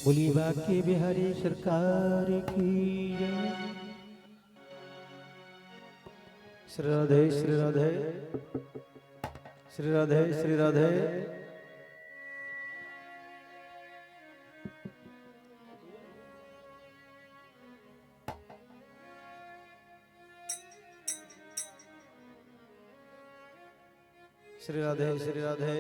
बोली बाकी बिहारी सरकार की जय। श्री राधे श्री राधे श्री राधे श्री राधे। श्री राधे श्री राधे।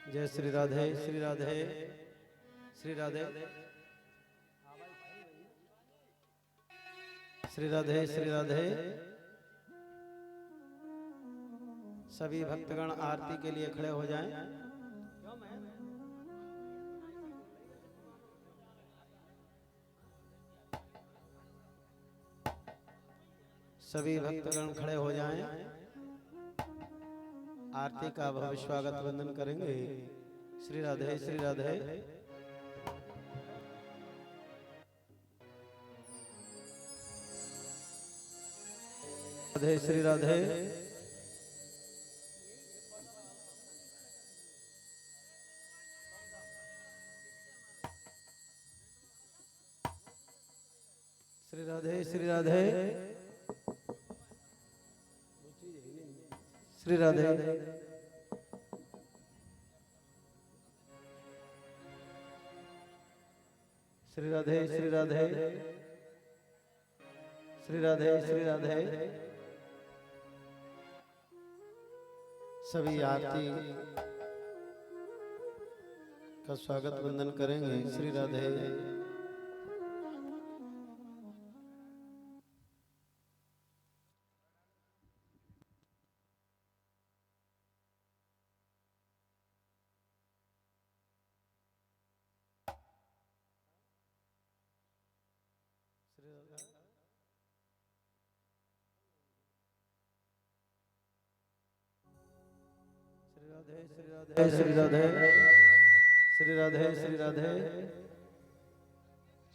जय श्री राधे श्री राधे श्री राधे श्री राधे श्री राधे। सभी भक्तगण आरती के लिए खड़े हो जाएं। सभी भक्तगण खड़े हो जाएं। आरती का भव्य स्वागत वंदन करेंगे। श्री राधे श्री राधे। राधे श्री राधे। श्री राधे श्री राधे श्री राधे। श्री राधे श्री राधे श्री राधे श्री राधे। सभी आरती का स्वागत वंदन करेंगे। श्री राधे। श्री राधे श्री राधे श्री राधे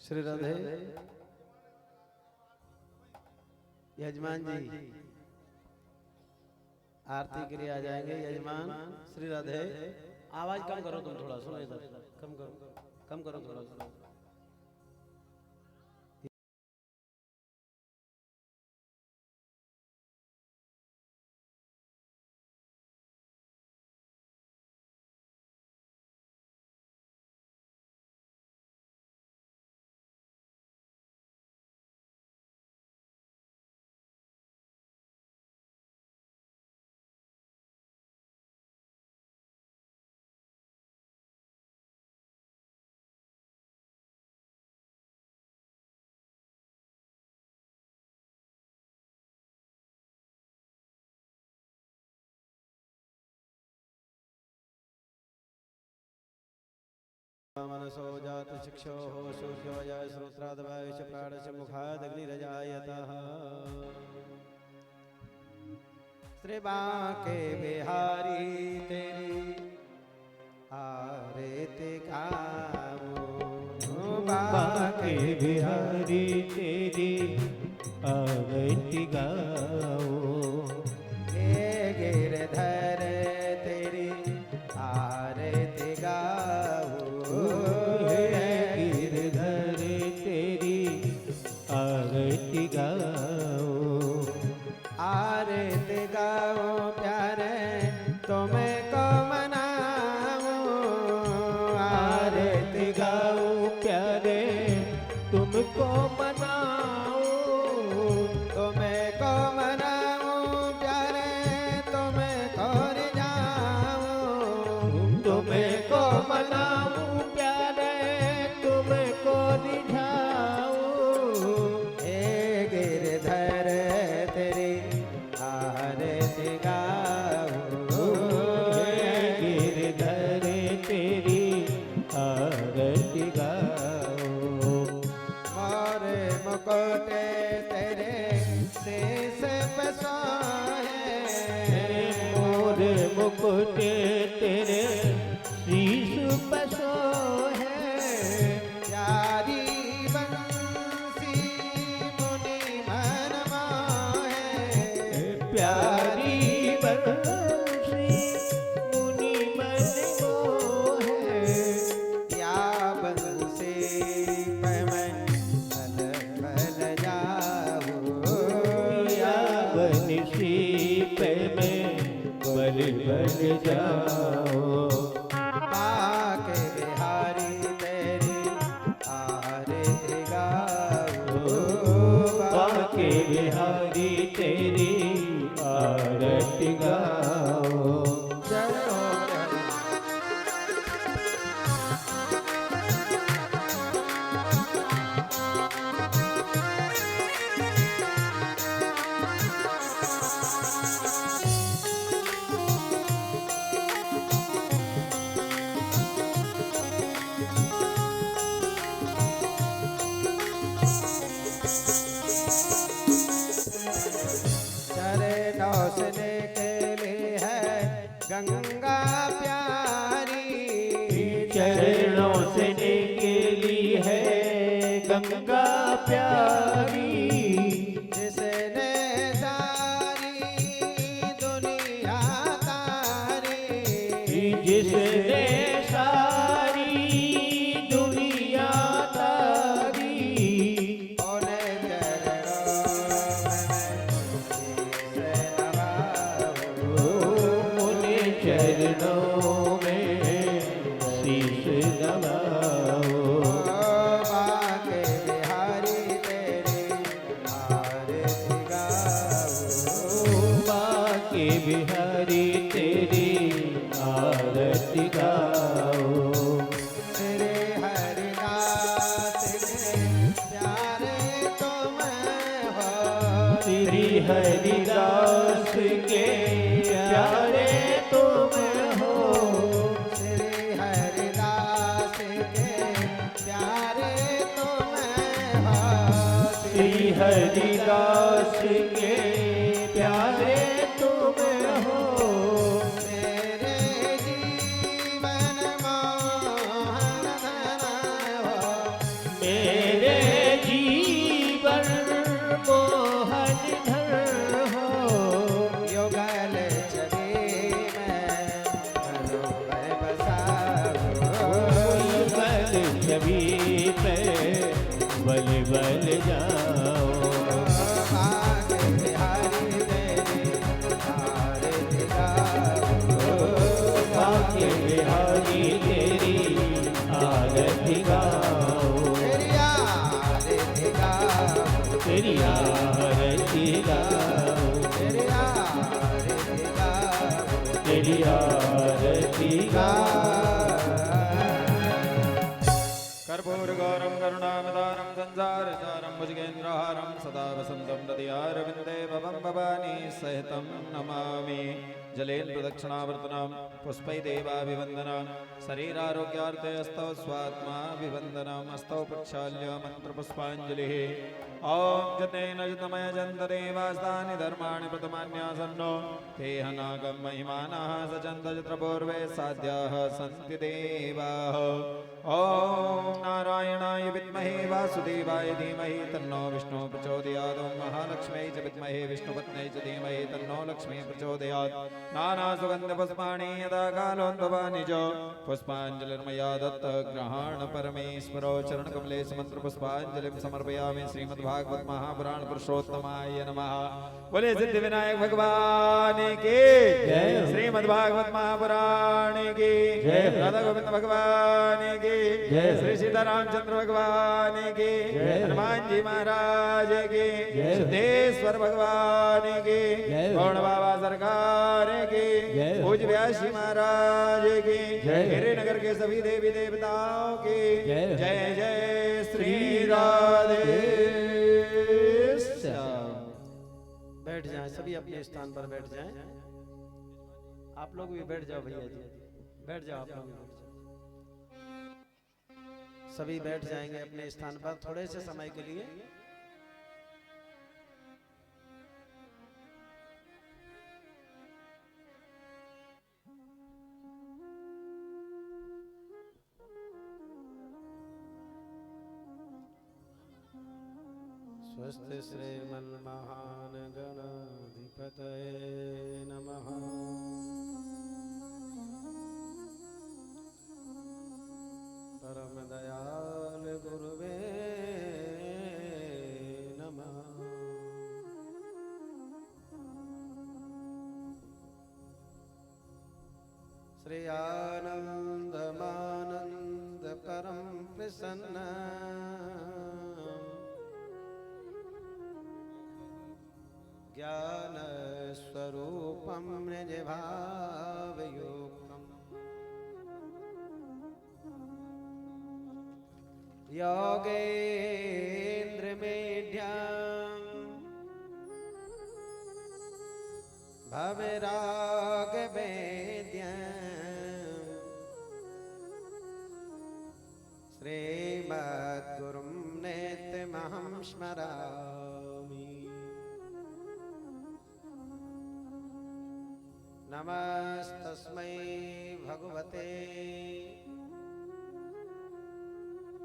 श्री राधे। यजमान जी आरती के लिए आ जाएंगे। यजमान श्री राधे। आवाज कम करो तुम थोड़ा, सुनो इधर, कम करो थोड़ा सा। मनसो जात शिक्षो हो सूर्योदय श्रोत्रादवाय च प्राणश मुखादग्निरजायतः। श्री बांके बिहारी तेरी आरती गाओ। बांके बिहारी तेरी आरती गाओ। हे गिरधर तेरी आरती गाओ। आरती गाओ। आरती गाओ प्यारे तुमको मनाओ। आरती गाओ प्यारे तुमको मनाओ। तुमको मनाओ प्यारे तुमको रिझाओ। तुमको मनाओ प्यारे तुमको रिझाओ। आरती गाओ। गिरधर तेरी आरती गाओ। मोर मुकुट तेरे शीश पे सोहे। मोर मुकुट तेरे शीश पे सोहे। प्यारी बंसी मुनि मन मोहे। प्यारी बंसी मुनि मन मोहे। लग जाओ। बाके बिहारी तेरी आरती गाओ। बाके बिहारी तेरी आरती गाओ। जय हो चरणों से के लिए है गंगा प्यारी। चरणों से निकली है गंगा प्यारी। जिसने सारी दुनिया तारी। जिसने सारी दुनिया तारी। उन्हें चरणों में शीश नवाओ। चरणों में बाके बिहारी तेरी आरती बाके बिहारी तेरी आरती गाओ। गाओ। तेरे हरिदास के प्यारे तुम हो। श्री हरिदास के प्यारे तुम हो। श्री हरिदास के प्यारे तुम हो। श्री हरिदास के प्यारे तुम हो। मेरे जीवन मोहन धन हो। मेरे जीवन मोहन धन हो। युगल छवि में मनोहर बसाओ। बल छवि पे बल बल जाओ। बाके बिहारी तेरी आरती गाओ। बाके बिहारी तेरी आरती गाओ। तेरी आरती गाओ। तेरी आरती गाओ। तेरी आरती गाओ। तेरी आरती गाओ। कर्पूर गौरम करुणामदारं संसारसारं भुजगेन्द्रहारं सदा वसन्तं हृदयारविन्दे भवं भवानी सहितं नमामि। जलेन प्रदक्षिणावर्तनां पुष्पै देवाभिवन्दनां शरीरारोग्यार्थे अस्तौ स्वात्मा विवन्दनम्। अस्तौ प्रक्षाल्य मन्त्रपुष्पाञ्जलिः। ॐ जतेन जतमय जन्तदेवास्तानि धर्माणि प्रथमान्यासन्नो ते हनागं महिमानः सचन्दजत्रपूर्वे साध्याः सन्ति देवाः। ॐ नारायणाय विद्महे वासुदेवाय धीमहि तन्नो विष्णु प्रचोदयात्। ॐ महालक्ष्म्यै च विद्महे विष्णुपत्न्यै च धीमहि तन्नो लक्ष्मी प्रचोदयात्। नानासुगन्धपुष्पाणि यदा कालोद्भवानि च पुष्पाञ्जलिर्मया दत्त ग्रहाण परमेश्वरो। चरणकमले मन्त्रपुष्पाञ्जलिं समर्पयामि। श्रीमद्भागवत महापुराण पुरुषोत्तमाय नमः। बोले सिद्धि विनायक भगवान की जय। श्रीमद्भागवत महापुराण की जय। राधा गोविंद भगवान की जय। श्री सीतारामचंद्र भगवान की जय। हनुमान जी महाराज की जय। सिद्धेश्वर भगवान की जय। गौड़ बाबा सरकार की जय। पूज्य व्यासी महाराज की जय। मेरे नगर के सभी देवी देवताओं की जय। जय जय श्री राधे श्याम। बैठ जाएं, सभी अपने स्थान पर बैठ जाएं। आप लोग भी बैठ जाओ भैया जी, बैठ जाओ आप लोग भी बैठ जाओ। सभी बैठ जाएंगे अपने स्थान पर थोड़े से समय के लिए। स्वस्ति श्रीमन्महान गणाधिपतये नमः। परम दयाल गुरुवे नमः। श्री आनंदमानंद परम प्रसन्न ज्ञान स्वरूपम निज भावयुक्तम योगेन्द्र मेढ्यम भवराग वेद्यम श्रीमद्गुरुं नित्यमहं स्मरामि। नमस्तस्मै भगवते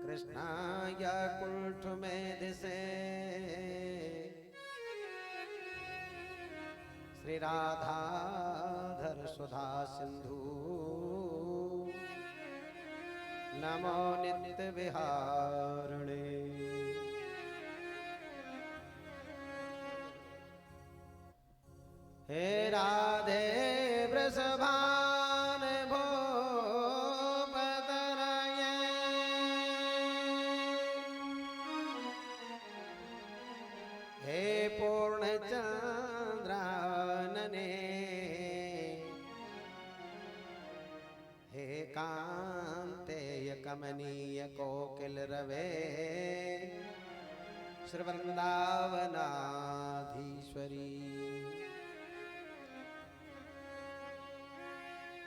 कृष्णाय कुण्ठमेधिसे श्री राधाधर सुधा सिंधु नमो नित्य विहारिणे। हे राधे वृषभान भूपतनये हे पूर्णचंद्रानने हे कांतेय कमनीय कोकिल रवे श्रीवृंदावनाधीश्वरी।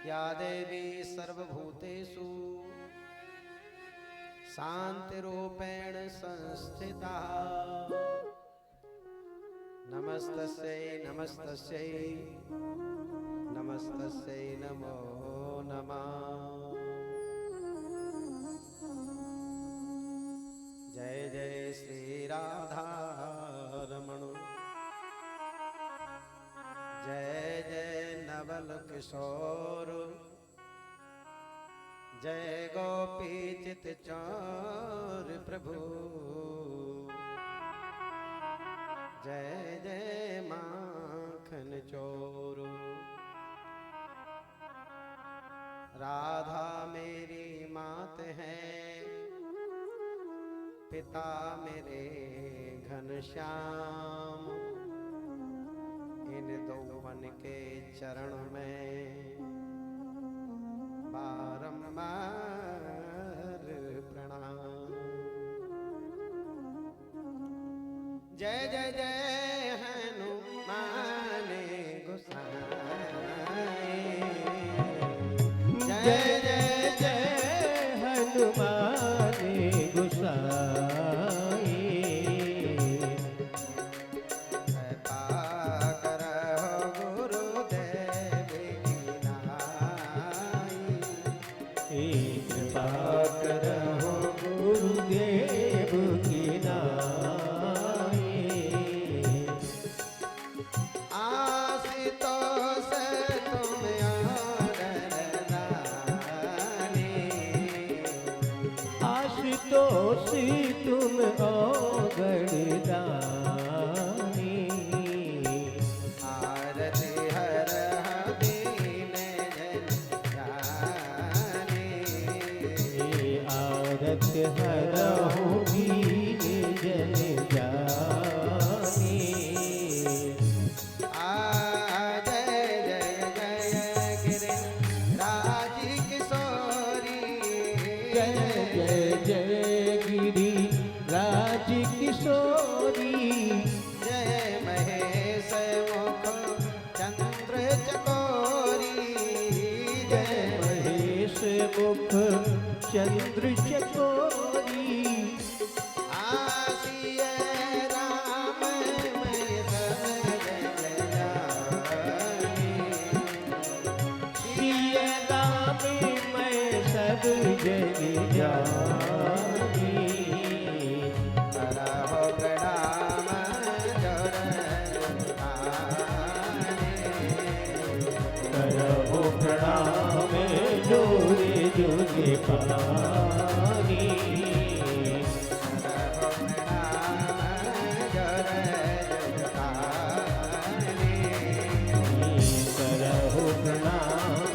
या देवी सर्वभूतेषु शांतिरूपेण संस्थिता नमस्तस्यै नमस्तस्यै नमस्तस्यै नमो नमः। जय जय श्री राधा रमण जय जय नवल किशोर जय गोपी चित चोर प्रभु जय जय माखन चोर। राधा मेरी मात है पिता मेरे घनश्याम इन दोवन के चरण में बारंबार प्रणाम। जय जय जय हनुमान गोसाई जय जय जय हनुमान गोसाई कृपा करहो गुरुदेव की नाई कृपा करहो गुरुदेव की नाई आशुतोष तुम आदरदानी आशुतोष तुम औगणदानी आरती हर दीन जन जानी आरत हरहु दीन जन जानी जय जय जय गिरि राज किशोरी जय जय जय गिरि राज किशोरी जय महेश मुख चंद्र चकोरी जय महेश मुख चंद्र चकोरी आसिय राम मैं सब जग जानी सिय राम मैं सब जग जानी करहो प्रणाम जोर करहो प्रणाम जोरे जोगे पानी करहो प्रणाम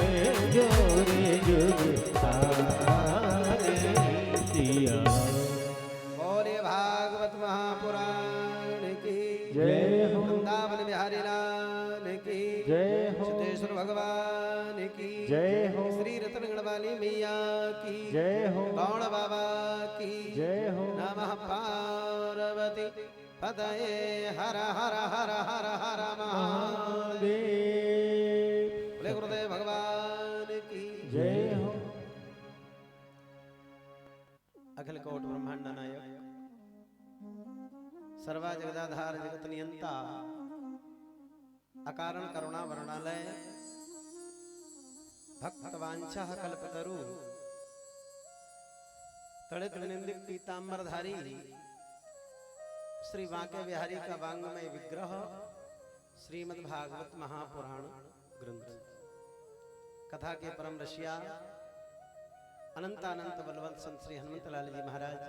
जोरे हो सिद्धेश्वर भगवान की जय हो श्री रतनगढ़ वाली मैया की जय हो गौड़ बाबा की जय हो नमः पार्वती पतये हर हर हर हर हर महादेव। महादेव बोले गुरुदेव भगवान की जय हो अखिल कोट ब्रह्मांड नायक सर्वा जगदाधार जगत नियंता अकारण करुणा वर्णालय भक्त वांछा कल्पतरु तड़ित निंदित पीतांबरधारी श्री बांके बिहारी का वांगमय विग्रह श्रीमद् भागवत महापुराण ग्रंथ कथा के परम रसिया अनंतानंत बलवंत संत श्री हनुमत लाल जी महाराज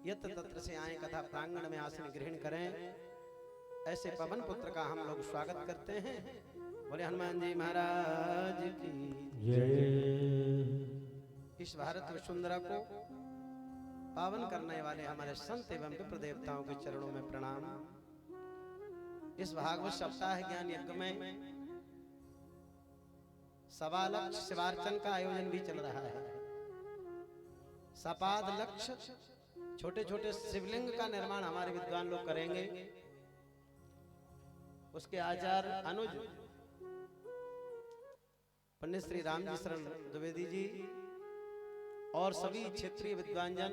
यत्र तत्र से आए कथा प्रांगण में आसन ग्रहण करें ऐसे पवन पुत्र का हम लोग स्वागत करते हैं। बोले हनुमान जी महाराज की जय। इस भारत वसुंधरा को पावन करने वाले हमारे संत एवं विप्र देवताओं के चरणों में प्रणाम। इस भागवत सप्ताह ज्ञान यज्ञ में सवा लक्ष शिवार्चन का आयोजन भी चल रहा है। सपाद लक्ष्य छोटे छोटे शिवलिंग का निर्माण हमारे विद्वान लोग करेंगे। उसके आचार्य अनुज पंडित श्री रामजी शरण द्विवेदी जी और सभी क्षेत्रीय विद्वानजन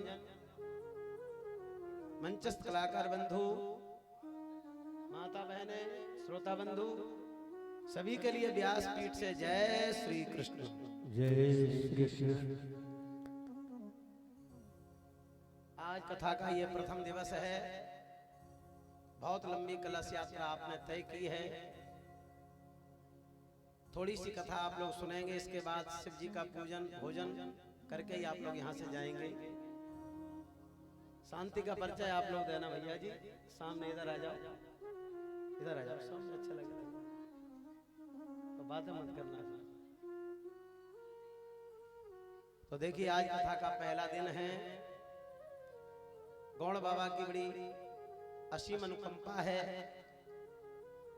मंचस्थ कलाकार बंधु माता बहने श्रोता बंधु सभी के लिए व्यास पीठ से जय श्री कृष्ण। जय श्री कृष्ण। आज कथा का ये प्रथम दिवस है। बहुत लंबी कलश यात्रा आपने तय की है। थोड़ी सी कथा आप लोग सुनेंगे, इसके बाद शिव जी का पूजन भोजन करके ही आप लोग यहाँ से जाएंगे। शांति का परिचय आप लोग देना भैया जी। सामने इधर आ जाओ, इधर आ जाओ, सामने अच्छा लगेगा तो बातें मत करना। तो देखिए आज कथा का पहला दिन है। गौड़ बाबा की बड़ी असीम अनुकंपा है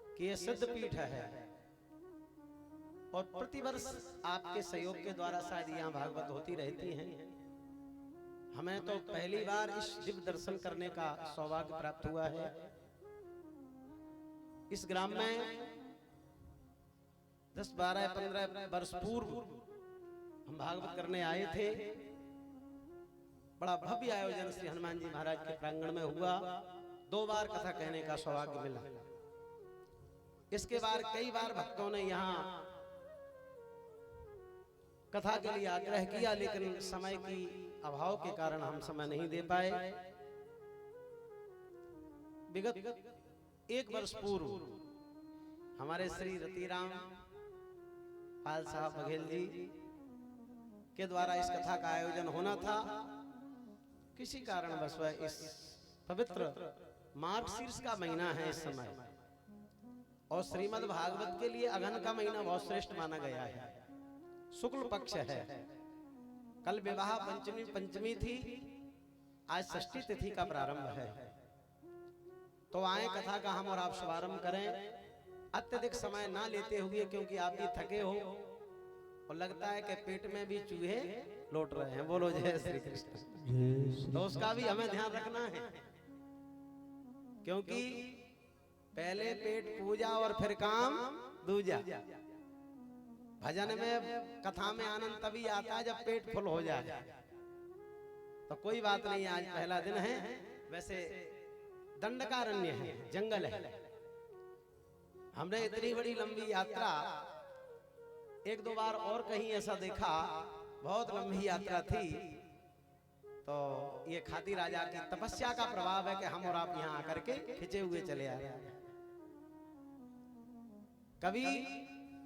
कि यह सिद्ध पीठ है और प्रतिवर्ष आपके सहयोग के द्वारा शायद यहाँ भागवत होती रहती हैं। हमें तो पहली बार इस दिव्य दर्शन करने का सौभाग्य प्राप्त हुआ है। इस ग्राम में 10, 12, 15 वर्ष पूर्व हम भागवत करने आए थे। बड़ा भव्य आयोजन श्री हनुमान जी महाराज के प्रांगण में हुआ। 2 बार कथा कहने का सौभाग्य मिला। इसके बाद कई बार भक्तों ने यहाँ कथा के लिए आग्रह किया, लेकिन समय की अभाव के कारण हम समय नहीं दे पाए। विगत 1 वर्ष पूर्व हमारे श्री रतिराम पाल साहब बघेल जी के द्वारा इस कथा का आयोजन होना था। किसी कारणवश वह इस पवित्र मार्गशीर्ष का महीना है इस समय, और श्रीमद् भागवत के लिए अगन का महीना बहुत श्रेष्ठ माना गया है। शुक्ल पक्ष है। कल विवाह पंचमी थी, आज षष्ठी तिथि का प्रारंभ है। तो आए कथा का हम और आप शुभारंभ करें अत्यधिक समय ना लेते हुए, क्योंकि आप भी थके हो और लगता है कि पेट में भी चूहे लौट रहे हैं। बोलो जय श्री कृष्ण। तो उसका भी हमें ध्यान रखना है, क्योंकि पहले पेट पूजा और फिर काम दूजा। भजन में कथा में आनंद तभी आता है जब पेट फुल हो जाए। तो कोई बात नहीं, आज पहला दिन है। वैसे दंडकारण्य है, जंगल है। हमने इतनी बड़ी लंबी यात्रा 1-2 बार और कहीं ऐसा देखा, बहुत लंबी यात्रा थी। तो ये खाती राजा की तपस्या का प्रभाव है कि हम और आप यहाँ आकर के खिंचे हुए चले आए। कभी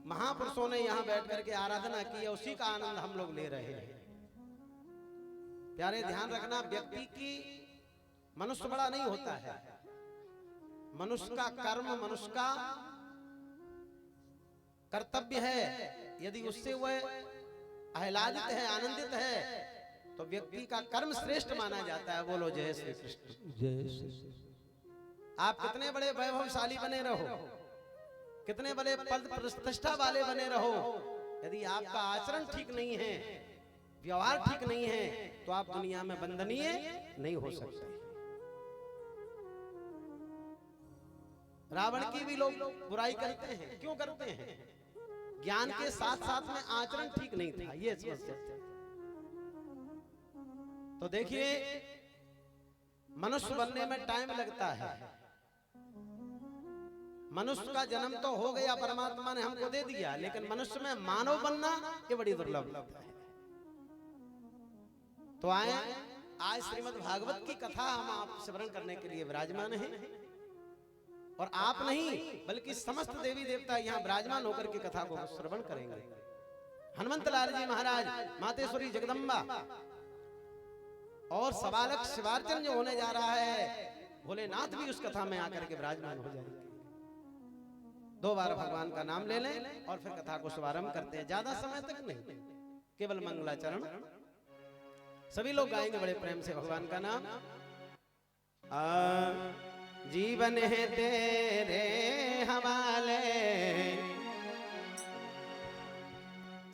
महापुरुषों ने यहाँ बैठ करके आराधना की है, उसी का आनंद हम लोग ले रहे हैं। प्यारे ध्यान रखना, व्यक्ति की मनुष्य बड़ा नहीं होता है। मनुष्य का कर्म, मनुष्य का कर्तव्य है। यदि उससे वह आह्लादित है, आनंदित है, तो व्यक्ति का कर्म श्रेष्ठ माना जाता है। बोलो जय श्री कृष्ण। जय श्री कृष्ण। आप कितने बड़े वैभवशाली बने रहो, कितने बड़े पद प्रतिष्ठा वाले बने रहो, यदि आपका आचरण ठीक नहीं है, व्यवहार ठीक नहीं है, तो आप दुनिया में वंदनीय नहीं हो सकते। रावण की भी लोग बुराई करते हैं, क्यों करते हैं? ज्ञान के साथ साथ में आचरण ठीक नहीं था, ये समस्या। तो देखिए, मनुष्य बनने में टाइम लगता है। मनुष्य का जन्म तो हो गया, परमात्मा ने हमको दे दिया, लेकिन मनुष्य में मानव बनना ये बड़ी दुर्लभ है। तो आए आज श्रीमद् भागवत की कथा हम आप श्रवण करने के लिए विराजमान हैं, और आप नहीं बल्कि समस्त देवी देवता यहाँ विराजमान होकर के कथा को श्रवण करेंगे। हनुमंत लाल जी महाराज, मातेश्वरी जगदम्बा और सवालक शिवार्चन जो होने जा रहा है, भोलेनाथ भी उस कथा में आकर के विराजमान हो जाएंगे। 2 बार भगवान का नाम ले लें और फिर कथा को शुभारंभ करते हैं। ज्यादा समय तक नहीं, केवल मंगलाचरण सभी लोग गाएंगे बड़े प्रेम से भगवान का नाम। जीवन है तेरे हवाले,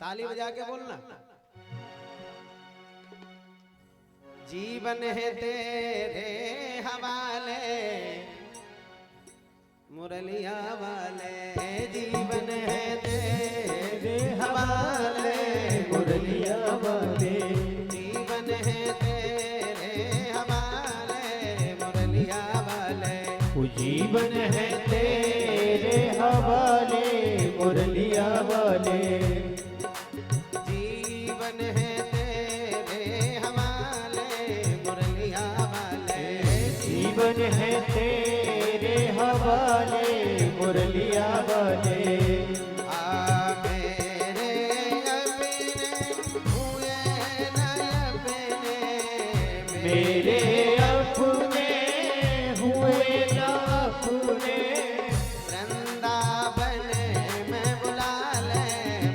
ताली बजा के बोलना। जीवन है तेरे हवाले, मुरलिया वाले, जीवन है तेरे हवाले, मुरलिया वाले, जीवन है तेरे हवाले, मुरलिया वाले, जीवन है तेरे हवाले, मुरलिया वाले, जीवन है तेरे हवाले, मुरलिया वाले, जीवन है तेरे हवाले, मुरलिया वाले। मेरे अपने हुए न अपने, मेरे अपने हुए न अपने, वृंदावन में बुला ले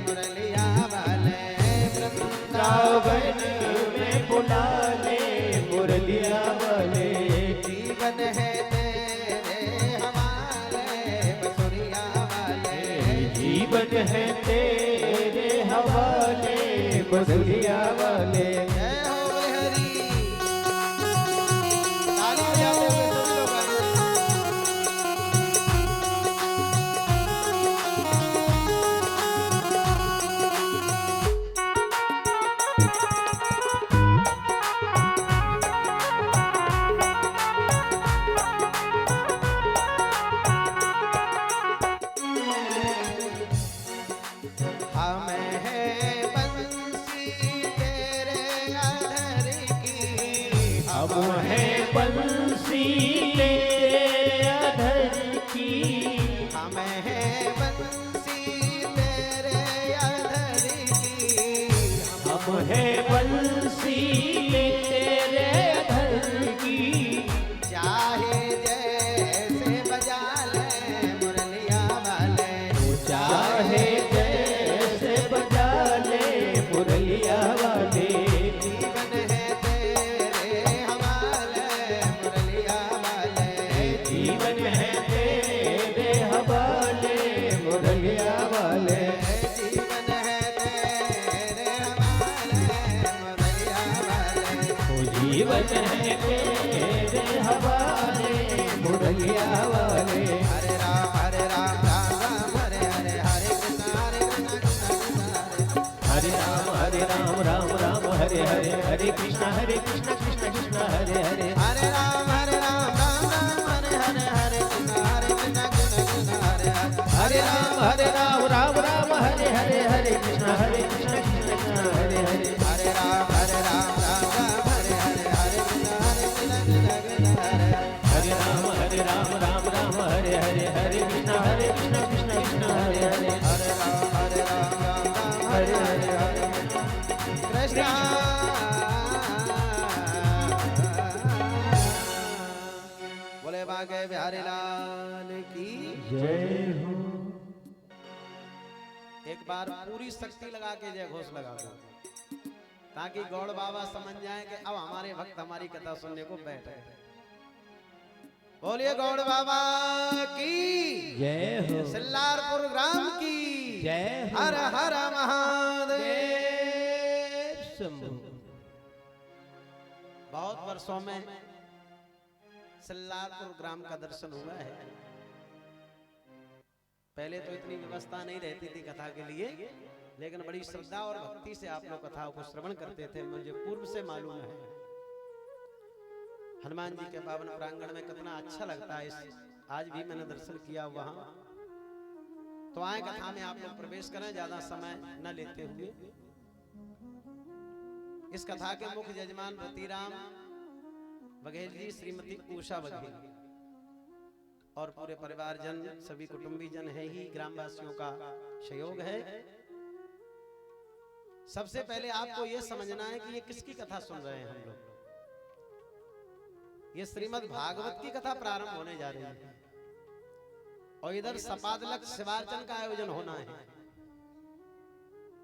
मुरलिया वाले, वृंदावन में बुला ले मुरलिया वाले, जीवन है तेरे हवाले, बसुरिया वाले, जीवन है तेरे हवाले, बसुरिया वाले। जय हो हरि। ताली बजाते हुए सभी लोग गाएंगे। हमें है बंसी तेरे अधर की, हम है बंसी तेरे अधर की, हमें है बंसी तेरे अधर की, हम है बंसी तेरे अधर की, चाहे जैसे बजा ले मुरलिया वाले, चाहे जैसे बजा ले मुरलिया वाले, जीवन है तेरे हवाले, मुरलिया वाले, जीवन है तेरे हवाले, मुरलिया वाले, जीवन है तेरे हवाले, मुरलिया वाले, ओ जीवन है तेरे हवाले, मुरलिया वाले। हरे राम राम राम हरे हरे, हरे कृष्ण राम राम हरे हरे, हरे कृष्ण कृष्ण कृष्ण हरे हरे, हरे राम राम राम हरे हरे, हरे कृष्ण कृष्ण हरे हरे, हरे राम राम हरे हरे, हरे कृष्ण कृष्ण कृष्ण हरे हरे, हरे राम राम हरे हरे, हरे कृष्ण कृष्ण हरे हरे, हरे राम राम हरे हरे, हरे कृष्ण कृष्ण कृष्ण हरे हरे, हरे राम राम हरे हरे, हरे कृष्ण। बोले बागे बिहारी लाल की। जय हो। एक बार पूरी शक्ति लगा के जय घोष लगा दो, ताकि गौड़ बाबा समझ जाए कि अब हमारे भक्त हमारी कथा सुनने को बैठे। बोलिए गौड़ बाबा की जय हो सिल्लारपुर ग्राम की जय हो हर हर महादेव। शंभु। बहुत वर्षों में सिल्लारपुर ग्राम का दर्शन हुआ है। पहले तो इतनी व्यवस्था नहीं रहती थी कथा के लिए, लेकिन बड़ी श्रद्धा और भक्ति से आप लोग कथाओं को श्रवण करते थे, मुझे पूर्व से मालूम है। हनुमान जी के पावन प्रांगण में कितना अच्छा लगता है। आज भी मैंने दर्शन किया वहां। तो आए कथा में आप लोग प्रवेश करें, ज्यादा समय न लेते हुए। इस कथा के मुख्य यजमान रतिराम बघेल जी, श्रीमती उषा बघेल और पूरे परिवार जन, सभी कुटुंबी जन है ही, ग्रामवासियों का सहयोग है। सबसे पहले आपको यह समझना है कि ये किसकी कथा सुन रहे हैं हम लोग। ये श्रीमद् भागवत की कथा प्रारंभ होने जा रही है और इधर सपादलक शिवार्चन का आयोजन होना है।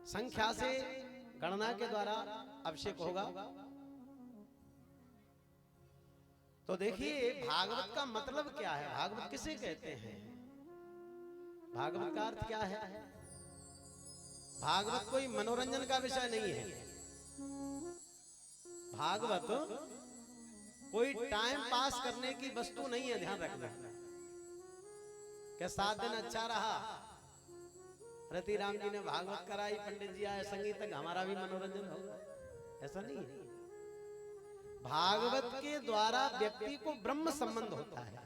संख्या से गणना के द्वारा अभिषेक होगा। तो देखिए भागवत का मतलब क्या है, भागवत किसे कहते हैं, भागवत का अर्थ क्या है। भागवत कोई मनोरंजन का विषय नहीं है। भागवत कोई टाइम पास करने की वस्तु नहीं है, ध्यान रखना। क्या 7 दिन अच्छा रहा, रतिराम जी ने भागवत कराई, पंडित जी आए, संगीत तक, हमारा भी मनोरंजन होगा, ऐसा नहीं है। भागवत के द्वारा व्यक्ति को ब्रह्म संबंध होता है।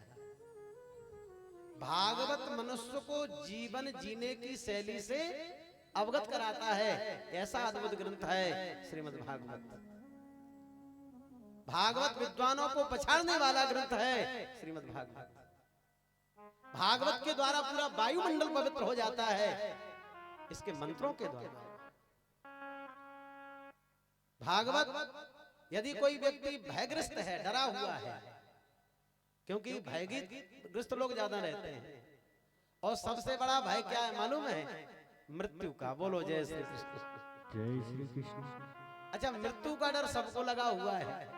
भागवत मनुष्य को जीवन जीने की शैली से अवगत कराता है। ऐसा अद्भुत ग्रंथ है श्रीमद् भागवत। भागवत विद्वानों को पछाड़ने वाला ग्रंथ है श्रीमद् भागवत। भागवत के द्वारा पूरा वायुमंडल पवित्र हो जाता है, इसके मंत्रों के द्वारा। भागवत यदि कोई व्यक्ति भयग्रस्त है, डरा हुआ है, क्योंकि भयग्रस्त लोग ज्यादा रहते हैं, और सबसे बड़ा भय क्या है मालूम है, मृत्यु का। बोलो जय श्री कृष्ण। जय श्री कृष्ण। अच्छा, मृत्यु का डर सबको लगा हुआ है,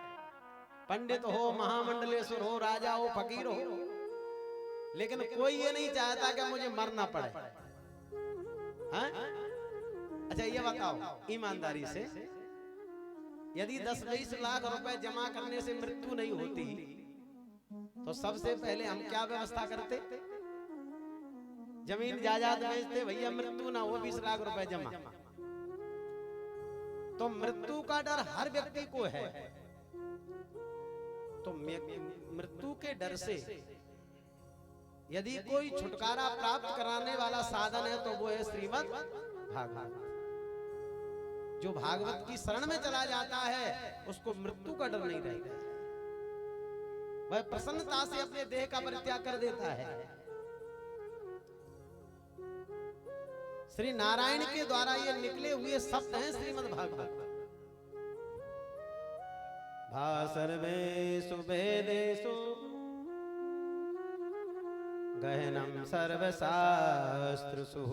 पंडित हो, महामंडलेश्वर हो, राजा हो, फकीर हो, लेकिन कोई ये नहीं चाहता कि मुझे मरना पड़े। हाँ? अच्छा ये बताओ ईमानदारी से, यदि 10-20 लाख रुपए जमा करने से मृत्यु नहीं होती तो सबसे पहले हम क्या व्यवस्था करते, जमीन जायदाद बेचते, भैया मृत्यु ना हो, 20 लाख रुपए जमा। तो मृत्यु का डर हर व्यक्ति को है। तो मृत्यु के डर से यदि कोई छुटकारा प्राप्त कराने वाला साधन है तो वो है श्रीमद् भागवत। जो भागवत की शरण में चला जाता है उसको मृत्यु का डर नहीं रहता, वह प्रसन्नता से अपने देह का परित्याग कर देता है। श्री नारायण के द्वारा ये निकले हुए शब्द हैं श्रीमद् भागवत। भा सर्वेषु वेदेषु गहनम सर्वशास्त्रसु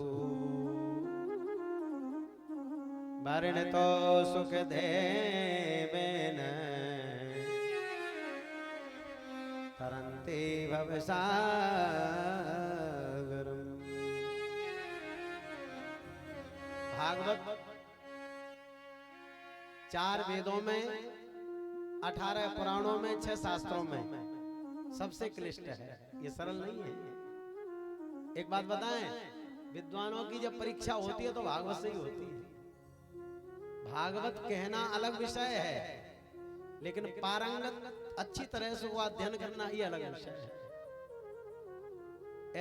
वर्णितो सुखदेवेन तरन्ते भवसागरम्। भागवत 4 वेदों में, 18 पुराणों में, 6 शास्त्रों में सबसे क्लिष्ट है, ये सरल नहीं है। एक बात बताएं, विद्वानों की जब परीक्षा होती है तो भागवत से ही होती है। भागवत कहना अलग विषय है, लेकिन पारंगत अच्छी तरह से वो अध्ययन करना ही अलग विषय है।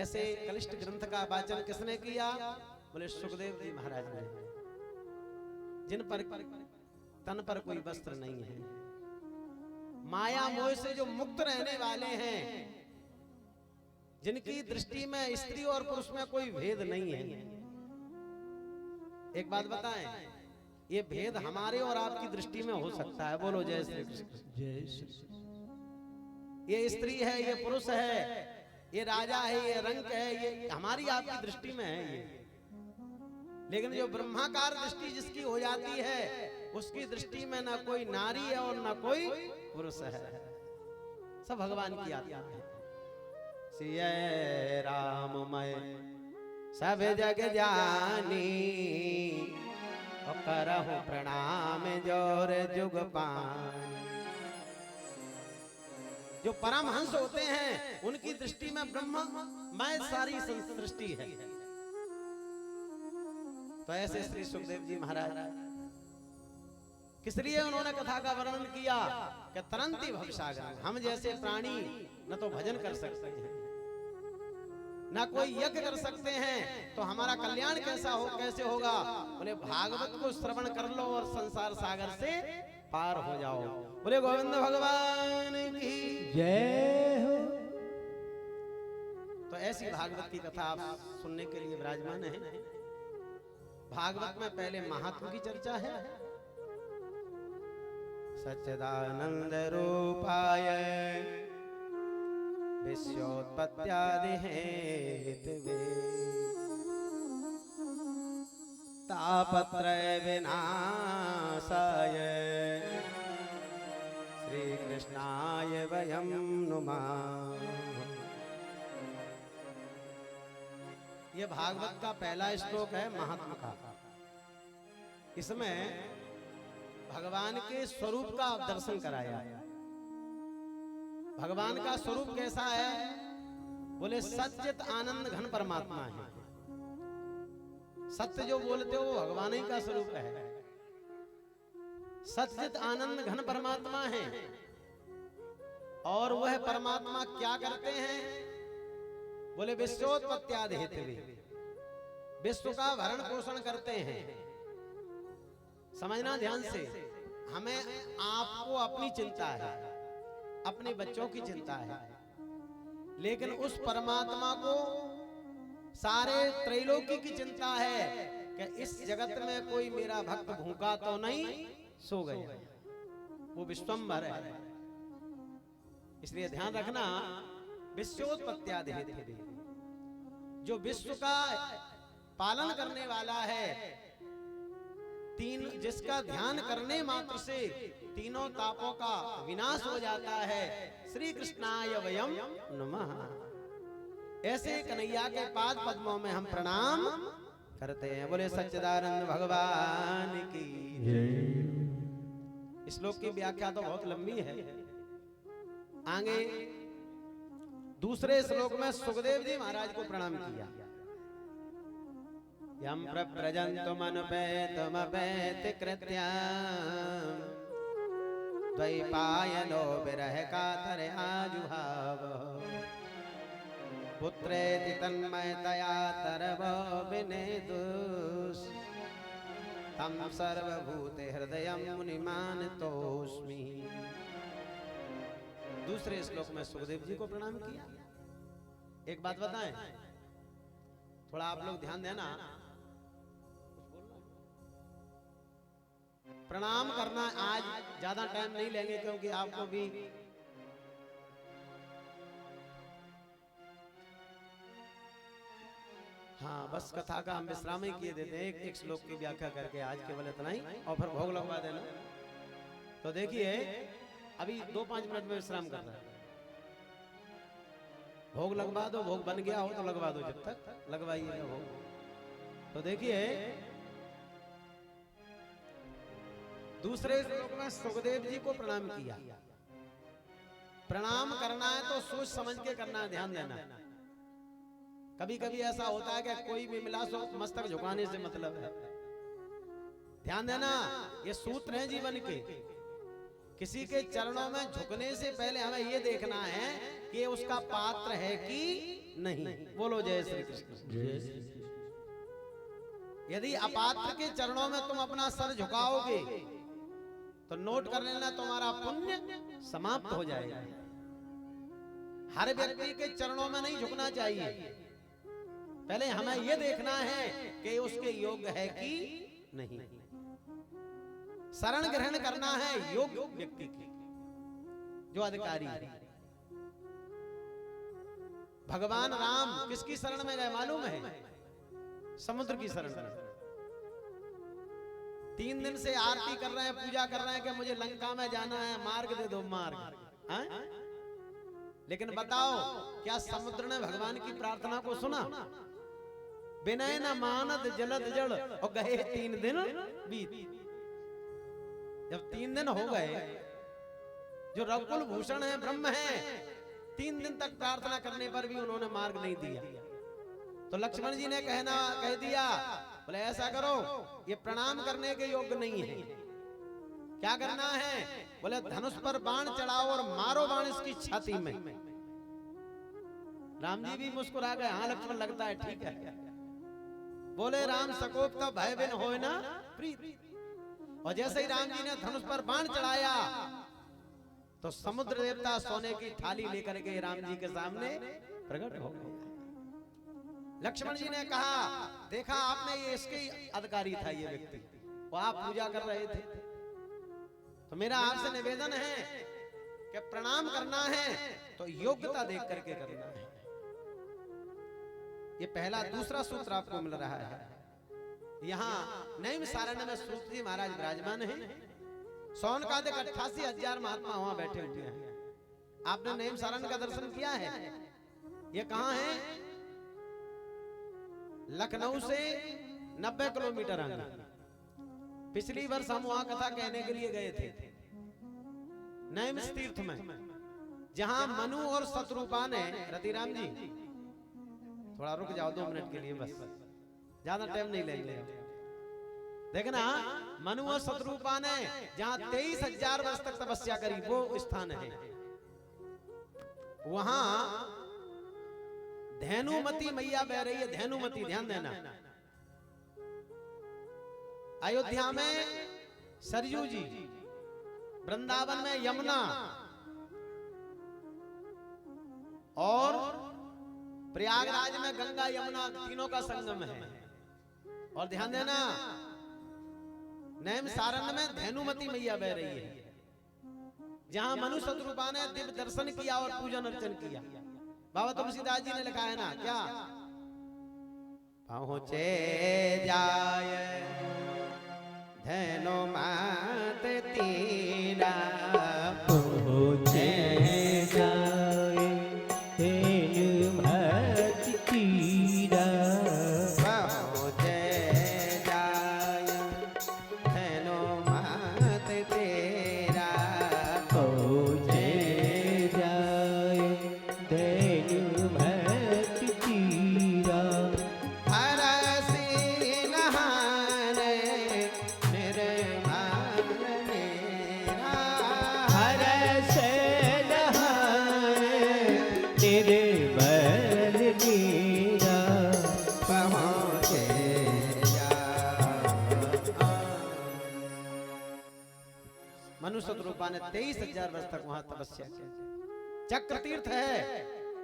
ऐसे कलिष्ठ ग्रंथ का वाचन किसने किया? बोले सुखदेव जी महाराज ने, जिन पर तन पर कोई वस्त्र नहीं है, माया मोह से जो मुक्त रहने वाले हैं, जिनकी दृष्टि में स्त्री और पुरुष में कोई भेद नहीं है। एक बात बताएं, ये भेद हमारे और आपकी दृष्टि में हो सकता है। बोलो जय श्री कृष्ण। जय श्री कृष्ण। ये स्त्री है, ये पुरुष है, ये राजा है, ये रंक है, ये हमारी आपकी दृष्टि में है ये। लेकिन जो ब्रह्माकार दृष्टि जिसकी हो जाती है, उसकी दृष्टि में ना कोई नारी है और ना कोई पुरुष है, सब भगवान की आत्मा है। सिय राममय सब जग जानी और करहु प्रणाम जोर जुग पानी। जो परमहंस होते हैं उनकी दृष्टि में ब्रह्म मैं सारी सृष्टि है। तो ऐसे श्री सुखदेव जी महाराज किस लिए उन्होंने कथा का वर्णन किया कि तरंती भवसागर। हम जैसे प्राणी न तो भजन कर सकते हैं ना कोई यज्ञ कर सकते हैं, तो हमारा कल्याण कैसे होगा? बोले भागवत को श्रवण कर लो और संसार सागर से पार हो जाओ। बोले गोविंद भगवान की जय हो। तो ऐसी भागवत की कथा आप सुनने के लिए विराजमान है। भागवत में पहले महात्मा की चर्चा है। सच्चिदानंद रूपाय विश्वोत्पत्त्यादि हेतवे तापत्रय विनाशाय श्री कृष्णाय वयं नुमः। ये भागवत का पहला श्लोक है महात्मा का। इसमें भगवान के स्वरूप का दर्शन कराया। भगवान का स्वरूप कैसा है? बोले सच्चित आनंद घन परमात्मा है। सत्य जो बोलते हो वो भगवान ही का स्वरूप है। सच्चित आनंद घन परमात्मा है। और वह परमात्मा क्या करते हैं? बोले विश्वोत्पत्त्यादि हेतवे, विश्व का भरण पोषण करते हैं। समझना ध्यान से, हमें आपको अपनी चिंता है, अपने बच्चों की चिंता है, लेकिन उस परमात्मा को सारे त्रैलोकी की चिंता है कि इस जगत में कोई मेरा भक्त भूखा तो नहीं सो गया। वो विश्वंभर है। इसलिए ध्यान रखना, विश्वोत्पत्त्यादि हेतवे, जो विश्व का पालन करने वाला है, जिसका ध्यान करने मात्र से तीनों तापों का विनाश हो जाता है, श्री कृष्णाय वयं नमः। ऐसे कन्हैया के पाद पद्मों में हम प्रणाम करते हैं। बोले सच्चिदानंद भगवान की जय। श्लोक की व्याख्या तो बहुत लंबी है। आगे दूसरे श्लोक में सुखदेव जी महाराज को प्रणाम किया। यम प्रव्रजन्तुमनुपेतुमपेति कृत्यं द्वैपायनो विरह कातर आजुहाव पुत्रेति तन्मयतया तरवो विनेदुस् तं सर्वभूते हृदयं मुनिमानतोऽस्मि। दूसरे श्लोक में सुखदेव जी को प्रणाम किया। एक बात बताएं, थोड़ा आप लोग ध्यान देना। प्रणाम करना आज ज्यादा टाइम नहीं लेंगे, क्योंकि आपको भी हाँ बस कथा का हम विश्राम ही किए देते हैं। एक श्लोक की व्याख्या करके आज केवल इतना ही, और फिर भोग लगवा देना। तो देखिए अभी 2-5 मिनट में विश्राम करना है। भोग लगवा दो, भोग बन गया हो तो लगवा दो, जब तक लगवाइए भोग। तो देखिए दूसरे श्लोक में सुखदेव जी को प्रणाम किया। प्रणाम करना है तो सोच समझ के करना है, ध्यान देना। कभी कभी ऐसा होता है कि कोई भी मिला सो मस्तक झुकाने से मतलब है। ध्यान देना, ये सूत्र है जीवन के। किसी के चरणों में झुकने से पहले हमें ये देखना है कि उसका पात्र है कि नहीं। बोलो जय श्री कृष्ण। यदि अपात्र के चरणों में तुम अपना सर झुकाओगे तो नोट कर लेना, तुम्हारा पुण्य समाप्त हो जाएगा। हर व्यक्ति के चरणों में नहीं झुकना चाहिए। पहले हमें यह देखना है कि उसके योग्य है कि नहीं। शरण ग्रहण करना है योग्य व्यक्ति की, जो अधिकारी है। भगवान राम किसकी शरण में गए मालूम है? समुद्र की शरण में। 3 दिन से आरती कर रहे हैं, पूजा कर रहे हैं कि मुझे लंका में जाना है, मार्ग दे दो, मार्ग। लेकिन बताओ क्या समुद्र ने भगवान की प्रार्थना को सुना? विनय न मानत जलद जड़ और गए 3 दिन बीत। जब 3 दिन हो गए, जो रघुकुल भूषण है, ब्रह्म है, 3 दिन तक प्रार्थना करने पर भी उन्होंने मार्ग नहीं दिया। तो लक्ष्मण जी ने कह दिया, बोले ऐसा करो, ये प्रणाम करने के योग्य नहीं है। क्या करना है? बोले धनुष पर बाण चढ़ाओ और मारो बाण इसकी छाती में। राम जी भी मुस्कुरा गए, हाँ लक्ष्मण लगता है ठीक है। बोले राम सकोप का भय बिन होए ना प्रीत। और जैसे ही राम जी ने धनुष पर बाण चढ़ाया तो समुद्र देवता सोने की थाली लेकर के राम जी के सामने प्रकट हो गए। लक्ष्मण जी ने कहा, देखा आपने, ये इसके अधिकारी था ये व्यक्ति, वो आप पूजा कर रहे थे। तो मेरा आपसे निवेदन है कि प्रणाम करना है तो योग्यता देख करके करना है। ये पहला। दूसरा सूत्र आपको मिल रहा है, यहाँ नैमिषारण्य में सूत जी महाराज विराजमान है। सौनकादिक 88,000 महात्मा वहां बैठे हुए हैं। आपने नैमिषारण्य का दर्शन किया है? ये कहाँ है? लखनऊ से 90 किलोमीटर आगे। पिछली वर्ष हम वहां कथा कहने के लिए गए थे, नैमिष तीर्थ में, जहां मनु और शत्रुपा ने, रतिराम जी थोड़ा रुक जाओ 2 मिनट के लिए, बस ज्यादा टाइम नहीं लेंगे। देखना, मनु और शत्रुपा ने जहां 23,000 वर्ष तक तपस्या करी, वो स्थान है। वहां धेनुमती मैया बह रही है। धेनुमती, ध्यान देना। अयोध्या में सरयू जी, वृंदावन में यमुना, और प्रयागराज में गंगा यमुना, तीनों का संगम है। और ध्यान देना, नैमिषारण्य में धेनुमती मैया बह रही है, जहां मनु शत्रुपा ने दिव्य दर्शन किया और पूजन अर्चन किया। बाबा तुलसीदास जी ने लिखा है ना, क्या? पहुंचे जाय धेनुमत तीरा, पहुंचे जाए धेनुमत तीरा, पहुंचे जाय धेनुमत तेरा, पहुंचे जाए धेनुमत तीरा। हरसी नहाने निर्मल मेरा, हरस नहाए निर्मल नीरा, पहुंचे मनु शत्रुपा ने 23,000 वर्ष तक वहां तपस्या की। चक्र तीर्थ है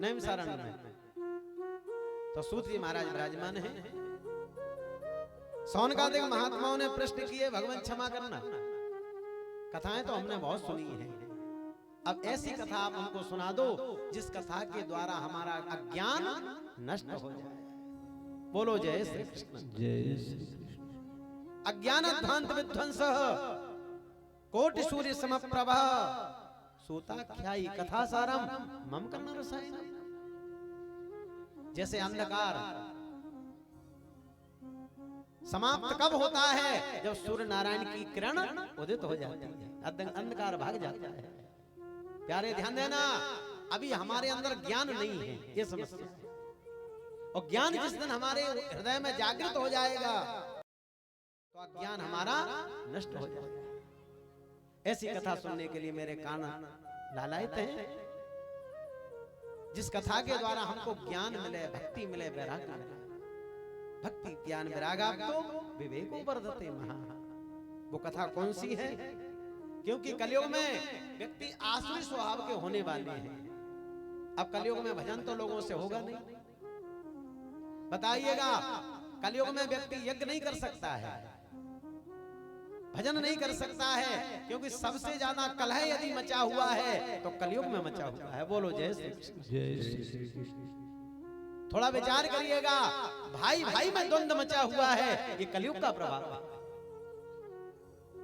नैमिषारण्य में। तो सूत जी महाराज विराजमान है। सौनकादिक महात्माओं ने प्रश्न किए, भगवान क्षमा करना, कथाएं तो हमने बहुत सुनी है, अब ऐसी कथा आप हमको सुना दो जिस कथा के द्वारा हमारा अज्ञान नष्ट हो जाए। बोलो जय श्री कृष्ण। जय श्री कृष्ण। अज्ञान ध्वांत विध्वंस कोटि सूर्य समप्रभा, सूताख्यायी कथा सारम मम कर्ण रसायनम। जैसे अंधकार समाप्त कब होता है? जब सूर्य नारायण की किरण उदित हो जाती है, अंधकार भाग जाता है। प्यारे ध्यान देना, अभी हमारे अंदर ज्ञान नहीं है, ये समस्या। और ज्ञान जिस दिन हमारे हृदय में जागृत हो जाएगा तो अज्ञान हमारा नष्ट हो जाएगा। ऐसी कथा सुनने के लिए मेरे कान लालायित हैं। जिस कथा के द्वारा हमको ज्ञान मिले, भक्ति मिले, वैराग्य मिले। भक्ति ज्ञान वैराग्य तो विवेको वर्धते महा। वो कथा कौन सी है? क्योंकि कलयुग में व्यक्ति आसुरी स्वभाव के होने वाले हैं। अब कलयुग में भजन तो लोगों से होगा नहीं। बताइएगा, कलयुग में व्यक्ति यज्ञ नहीं कर सकता है, भजन नहीं कर सकता है, क्योंकि सबसे ज्यादा कलह यदि मचा हुआ है तो कलयुग में मचा हुआ है। बोलो जय श्री कृष्ण। जय श्री कृष्ण। थोड़ा विचार करिएगा, भाई भाई में द्वंद्व मचा हुआ है, ये कलयुग का प्रभाव है।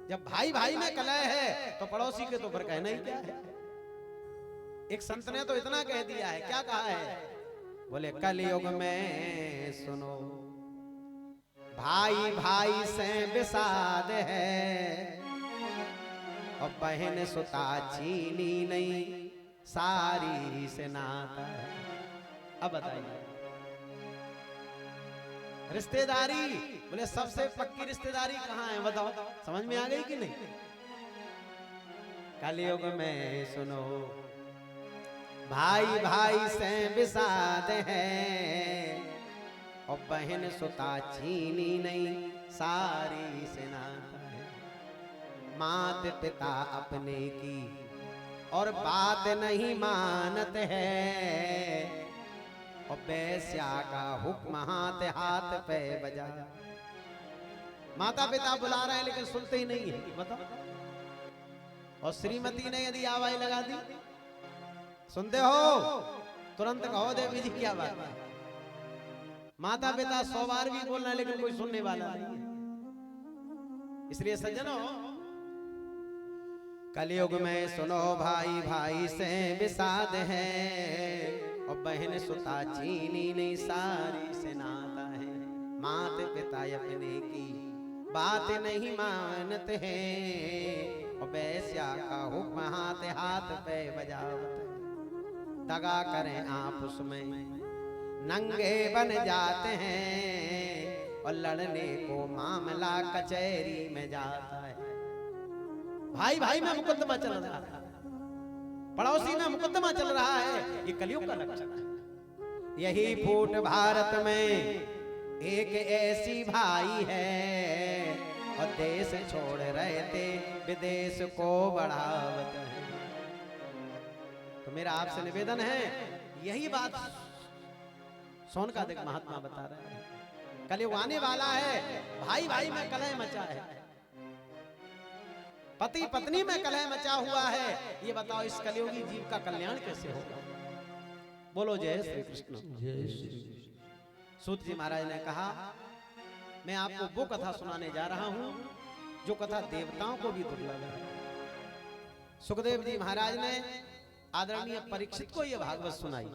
जब भाई भाई में कलह है तो पड़ोसी के तो फिर कहना ही क्या है। एक संत ने तो इतना कह दिया है, क्या कहा है? बोले कलयुग में सुनो भाई भाई से विषाद है, और बहन सुता चीनी नहीं सारी से नाता है। अब बताइए रिश्तेदारी, बोले सबसे पक्की रिश्तेदारी कहाँ है? बताओ, समझ में आ गई कि नहीं? कलयुग में सुनो भाई भाई से विषाद है, और बहन सुता चीनी नहीं सारी से नाता है। मात पिता अपने की और बात नहीं मानत है, और बेस्या का हुक्म हाथ हाथ पे बजा। माता पिता बुला रहे हैं लेकिन सुनते ही नहीं है, बताओ। और श्रीमती ने यदि आवाज लगा दी, सुनते हो? तुरंत कहो देवी जी क्या बात है। माता पिता 100 बार भी बोलना है लेकिन कोई सुनने वाला नहीं है। इसलिए सज्जनों, कलयुग में सुनो भाई भाई से विषाद है, और बहन सुता चीनी नहीं सारी से नाता है। मात पिता अपने की बात नहीं मानते हैं, और बेस्या का हुक्म हाथ हाथ पे बजावत है। दगा करें आप उसमें नंगे बन जाते हैं, और लड़ने को मामला कचहरी में जाता है। भाई भाई में मुकदमा चल रहा है, पड़ोसी में मुकदमा चल रहा है, ये कलयुग का लक्षण है। यही फूट भारत में एक ऐसी भाई है, और देश छोड़ रहे थे विदेश को बढ़ावत है। तो मेरा आपसे निवेदन है, यही बात सोनकादिक महात्मा बता रहे हैं। कलयुग आने वाला है, भाई भाई में कलह मचा है, पति पत्नी में कलह मचा हुआ है। ये बताओ इस कलयुगी जीव का कल्याण कैसे होगा? बोलो जय श्री कृष्ण। सूत जी महाराज ने कहा, मैं आपको वो कथा सुनाने जा रहा हूं जो कथा देवताओं को भी दुर्लभ है। सुखदेव जी महाराज ने आदरणीय परीक्षित को यह भागवत सुनाई,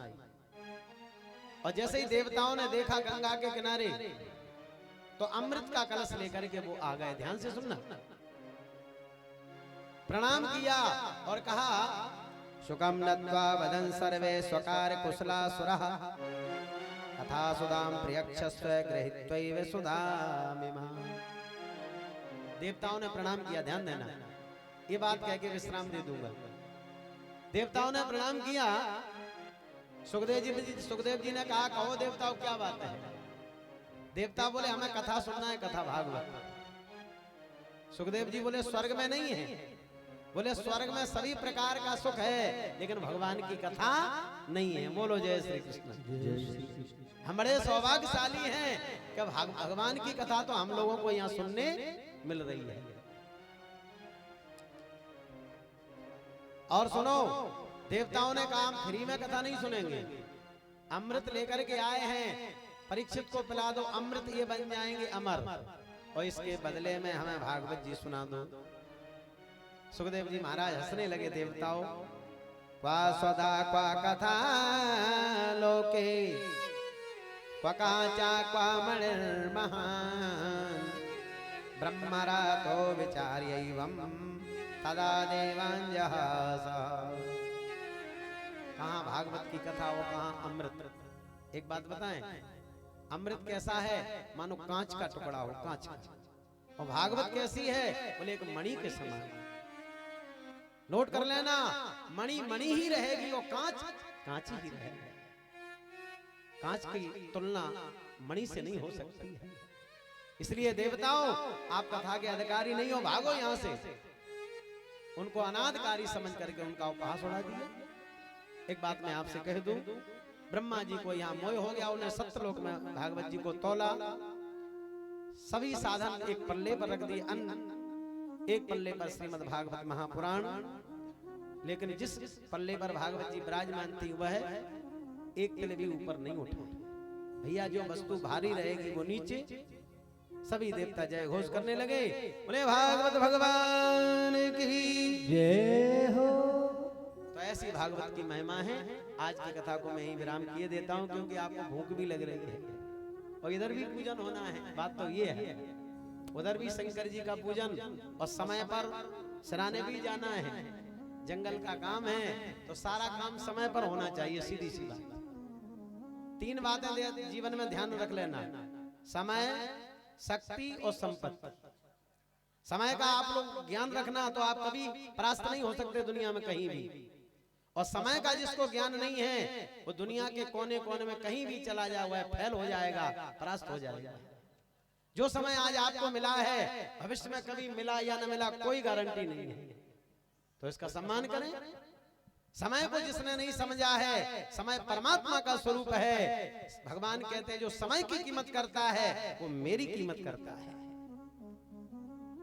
और जैसे ही देवताओं ने देखा गंगा के किनारे, तो अमृत का कलश लेकर के वो आ गए। ध्यान से सुनना। प्रणाम किया और कहा, शुकम नत्वा वदन सर्वे स्वकार कुशला सुरः, तथा सुदाम प्रियक्षस्व गृहीत्वैव सुदामिमा। देवताओं ने प्रणाम किया, ध्यान देना, ये बात कह के विश्राम दे दूंगा। देवताओं ने प्रणाम किया। सुखदेव जी ने कहा, कहो देवताओं क्या बात है? देवता बोले, हमें कथा सुनना है, कथा भागवत। सुखदेव जी बोले, स्वर्ग में नहीं है। बोले, स्वर्ग में सभी प्रकार का सुख है, लेकिन भगवान की कथा नहीं है। बोलो जय श्री कृष्ण। हम बड़े सौभाग्यशाली हैं कि भगवान की कथा तो हम लोगों को यहाँ सुनने मिल रही है। और सुनो, देवताओं ने कहा, हम फ्री में कथा नहीं सुनेंगे, अमृत लेकर के आए हैं, परीक्षित को पिला दो अमृत, ये बन जाएंगे अमर, और इसके बदले में हमें भागवत जी सुना दो। सुखदेव जी महाराज हंसने लगे। देवताओं, क्वा स्वदा क्वा कथा लोके, क्वा काचा क्वा मणिर्महान्, ब्रह्मरा तो विचार्यैवं तदा देवांजहास। कहाँ भागवत की कथा हो, कहाँ अमृत। एक बात बताएं, अमृत कैसा है? मानो कांच का टुकड़ा हो, कांच का। और भागवत कैसी है? बोले, एक मणि के समान। नोट कर लेना, मणि मणि ही रहेगी, और कांच कांच ही रहेगी। कांच की तुलना मणि से नहीं हो सकती है। इसलिए देवताओं, आप कथा के अधिकारी नहीं हो, भागो यहां से। उनको अनादकारी समझ करके उनका उपहास उड़ा दिया। एक बात मैं आपसे कह दूं, ब्रह्मा जी को यहाँ मोह हो गया, उन्हें सत्यलोक में भागवत जी को तौला, सभी साधन एक पल्ले पर रख दिए, अन्न एक पल्ले पर श्रीमद् भागवत महापुराण, लेकिन जिस पल्ले पर भागवत जी विराजमान थी वह एक तिल भी ऊपर नहीं उठा। भैया, जो वस्तु भारी रहेगी वो नीचे। सभी देवता जय घोष करने लगे, बोले भागवत भगवान की जय हो। तो ऐसी भागवत की महिमा है। आज की कथा को मैं ही विराम किए देता हूँ, क्योंकि आपको भूख भी लग रही है और इधर भी पूजन होना है। बात तो ये है, उधर भी शंकर जी का पूजन और समय पर सराहने भी जाना है। जंगल का काम है तो सारा काम समय पर होना चाहिए, सीधी सी बात। 3 बातें जीवन में ध्यान रख लेना, समय, शक्ति और संपत्ति। समय का आप लोग ज्ञान रखना तो आप कभी परास्त नहीं हो सकते दुनिया में कहीं भी। और समय का जिसको ज्ञान नहीं है वो दुनिया के कोने कोने में कहीं भी चला जाए वह फेल हो जाएगा, परास्त हो जाएगा। जो समय आज आपको मिला है भविष्य में कभी मिला या न मिला कोई गारंटी नहीं है, तो इसका सम्मान करें। समय को जिसने नहीं समझा है, समय परमात्मा का स्वरूप है। भगवान कहते हैं जो समय की कीमत करता है वो मेरी कीमत करता है।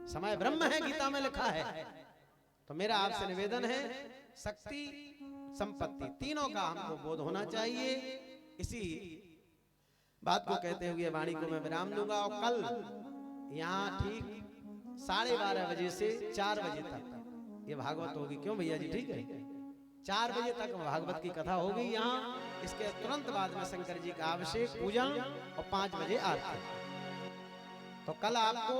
समय ब्रह्म है, गीता में लिखा है। तो मेरा आपसे निवेदन है, शक्ति संपत्ति तीनों का हमको बोध होना चाहिए। इसी बात को कहते हुए वाणी को मैं विराम दूंगा। और कल यहाँ ठीक 12:30 बजे से 4 बजे तक ये भागवत होगी। क्यों भैया जी? ठीक है, 4 बजे तक भागवत की कथा होगी यहाँ। इसके तुरंत बाद में शंकर जी का अभिषेक, पूजन और 5 बजे आरती। तो कल आपको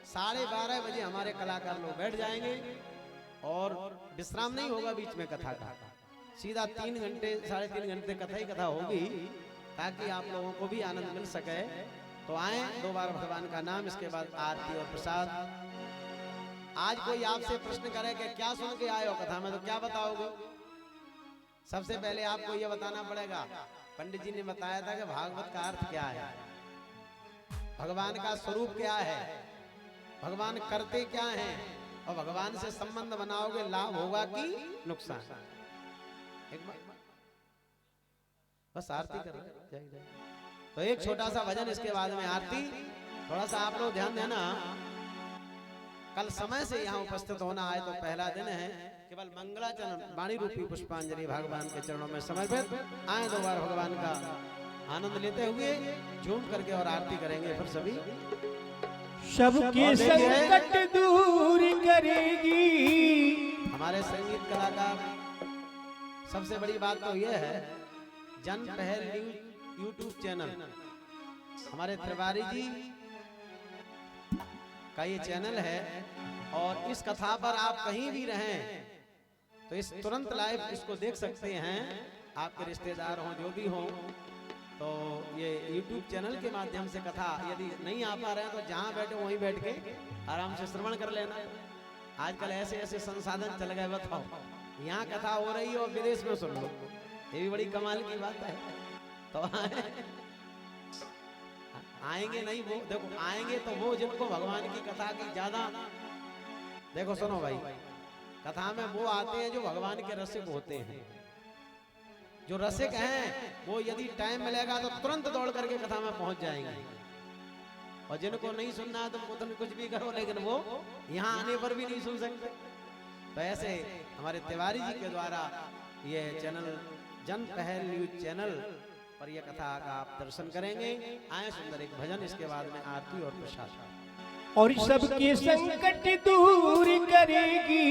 12:30 बजे हमारे कलाकार लोग बैठ जाएंगे और विश्राम नहीं होगा बीच में कथा का। सीधा 3 घंटे 3.5 घंटे कथा ही कथा होगी, ताकि आप लोगों को भी आनंद मिल सके। तो आए, 2 बार भगवान का नाम, इसके बाद आरती और प्रसाद। आज कोई आपसे प्रश्न करे कि क्या सुन के आए हो कथा में, तो क्या बताओगे? सबसे पहले आपको यह बताना पड़ेगा, पंडित जी ने बताया था कि भागवत का अर्थ क्या है, भगवान का स्वरूप क्या है, भगवान करते क्या हैं, और भगवान से संबंध बनाओगे लाभ होगा कि नुकसान। एक बार बस आरती करें। तो एक छोटा सा भजन, इसके बाद में आरती। थोड़ा सा आप लोग ध्यान देना, कल समय से यहाँ उपस्थित होना है। तो पहला दिन है, केवल मंगलाचरण वाणी रूपी पुष्पांजलि भगवान के चरणों में समर्पित। आए 2 बार भगवान का आनंद लेते हुए झूम करके और आरती करेंगे फिर सभी। सबके संकट दूर करेगी। हमारे संगीत कलाकार, सबसे बड़ी बात तो यह है, जन पहल यूट्यूब चैनल हमारे तिवारी जी का ये चैनल है। और इस कथा पर आप कहीं भी रहें तो इस तुरंत लाइव इसको देख सकते हैं। आपके रिश्तेदार हों, जो भी हों, तो ये YouTube चैनल के माध्यम से कथा यदि नहीं आ पा रहे हैं तो जहां बैठे वहीं बैठ के आराम से श्रवण कर लेना। आजकल ऐसे ऐसे संसाधन चल गए, बताओ, यहाँ कथा हो रही है और विदेश में सुन लो, ये भी बड़ी कमाल की बात है। तो आएंगे नहीं वो, देखो आएंगे तो वो जिनको भगवान की कथा की ज्यादा, देखो सुनो भाई, कथा में वो आते हैं जो भगवान के रसिक होते हैं। जो रसिक हैं वो यदि टाइम मिलेगा तो तुरंत दौड़ करके कथा में पहुंच जाएंगे। और जिनको नहीं सुनना है तो तुम कुछ भी करो, लेकिन वो यहाँ आने पर भी नहीं सुन सकते। तो ऐसे हमारे तिवारी जी के द्वारा ये चैनल जन पहल न्यूज चैनल पर यह कथा का आप दर्शन करेंगे। आए सुंदर एक भजन, इसके बाद में आरती और प्रसाद। और सबके संकट दूर करेगी।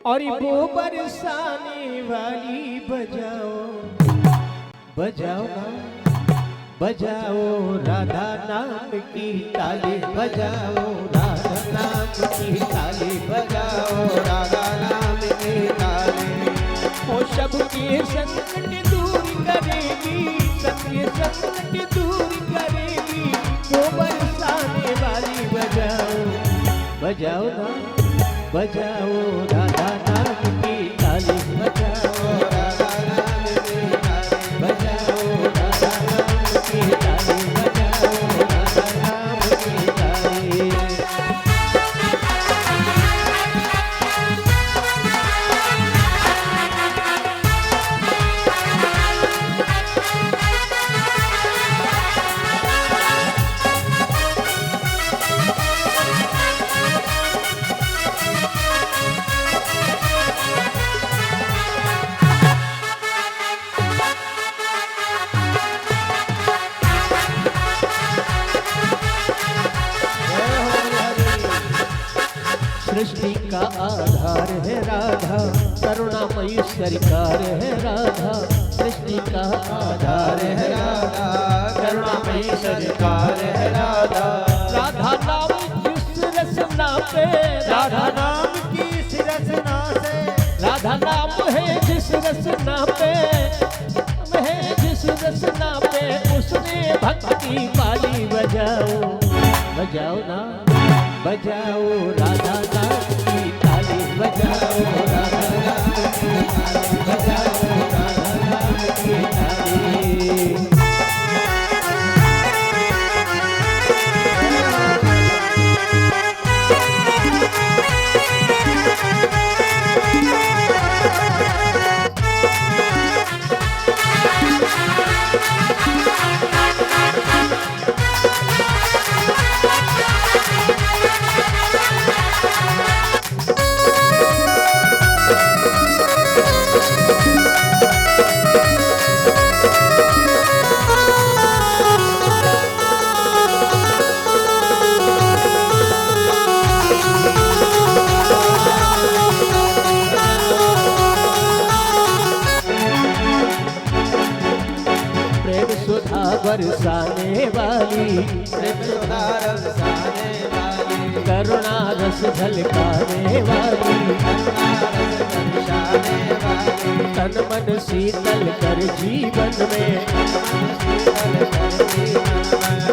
और वो बरसाने वाली बजाओ बजाओ बजाओ राधा नाम की ताली बजाओ, राधा नाम की ताली बजाओ, राधा नाम की ताली। और सबके संकट दूर करेगी, सबके संकट दूर करेगी। वो बरसाने वाली बजाओ बजाओ ना बजाओ, राधा नाम की ताली बजाओ, राधा नाम की ताली बजाओ, राधा नाम की ताली बजाओ, राधा नाम की ताली। सृष्टि का आधार है राधा, करुणामयी सरकार है राधा, सृष्टि का आधार है राधा, करुणामयी सरकार है राधा। राधा नाम जिस रसना पे, राधा नाम की इस रचना से, राधा नाम है जिस रसना पे, है जिस रसना पे, उसने भक्ति पाली। बजाओ बजाओ ना, बजाओ राधा नाम की ताली, बजाओ राधा नाम की ताली, बजाओ राधा नाम की ताली। बरसाने वाली, प्रेम सुधा बरसाने वाली, करुणा रस झलकाने वाली, तन मन शीतल कर जीवन में,